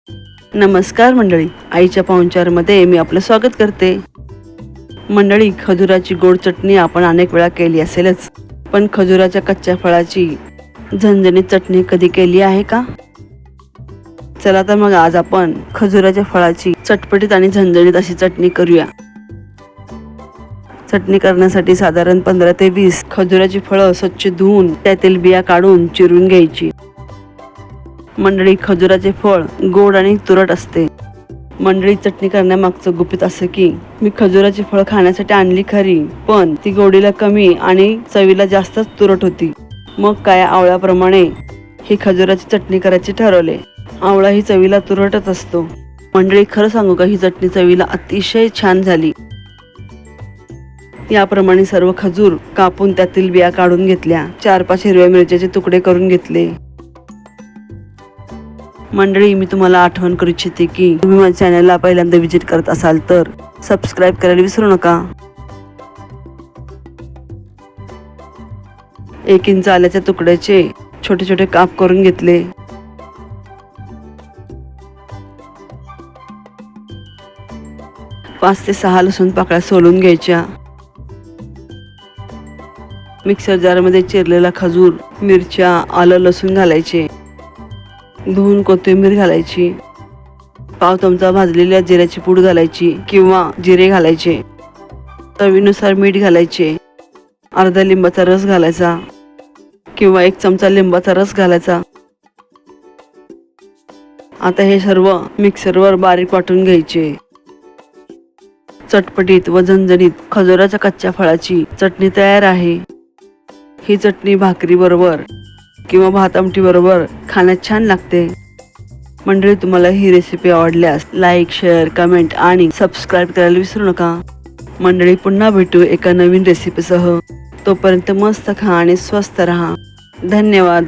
नमस्कार मंडळी, आईच्या पाहुणचारमध्ये मी आपलं स्वागत करते. मंडळी, खजुराची गोड चटणी आपण अनेक वेळा केली असेलच, पण खजुराच्या कच्च्या फळाची झणझणीत चटणी कधी केली आहे का? चला तर मग आज आपण खजुराच्या फळाची चटपटीत आणि झणझणीत अशी चटणी करूया. चटणी करण्यासाठी साधारण 15 ते 20 खजुराची फळं स्वच्छ धुवून त्यातील बिया काढून चिरून घ्यायची. मंडळी, खजुराचे फळ गोड आणि तुरट असते. मंडळी, चटणी करण्यामागचं गुपित असं की मी खजुराची फळ खाण्यासाठी आणली खरी, पण ती गोडीला कमी आणि चवीला जास्तच तुरट होती. मग काय, आवळ्याप्रमाणे ही खजुराची चटणी करायची ठरवले. आवळा ही चवीला तुरटच असतो. मंडळी, खरं सांगू का, ही चटणी चवीला अतिशय छान झाली. याप्रमाणे सर्व खजूर कापून त्यातील बिया काढून घेतल्या. 4-5 हिरव्या मिरच्याचे तुकडे करून घेतले. मंडळी, मी तुम्हाला आठवण करू इच्छिते की तुम्ही माझ्या चॅनलला पहिल्यांदा व्हिजिट करत असाल तर सबस्क्राईब करायला विसरू नका. 1 इंच आल्याच्या तुकड्याचे छोटे छोटे काप करून घेतले. पाच ते 6 लसूण पाकळ्या सोलून घ्यायच्या. मिक्सर जारमध्ये चिरलेला खजूर, मिरच्या, आलं, लसूण घालायचे. धुवून कोथिंबीर घालायची. पाव चमचा भाजलेल्या जिऱ्याची पूड घालायची किंवा जिरे घालायचे. चवीनुसार मीठ घालायचे. अर्धा लिंबाचा रस घालायचा किंवा 1 चमचा लिंबाचा रस घालायचा. आता हे सर्व मिक्सरवर बारीक वाटून घ्यायचे. चटपटीत व झणझणीत खजुराच्या कच्च्या फळाची चटणी तयार आहे. ही चटणी भाकरी बरोबर किंवा भात आमटी बरोबर खाण्यात छान लागते. मंडळी, तुम्हाला ही रेसिपी आवडल्यास लाईक, शेअर, कमेंट आणि सबस्क्राईब करायला विसरू नका. मंडळी, पुन्हा भेटू एका नवीन रेसिपीसह. तोपर्यंत मस्त खा आणि स्वस्त रहा. धन्यवाद.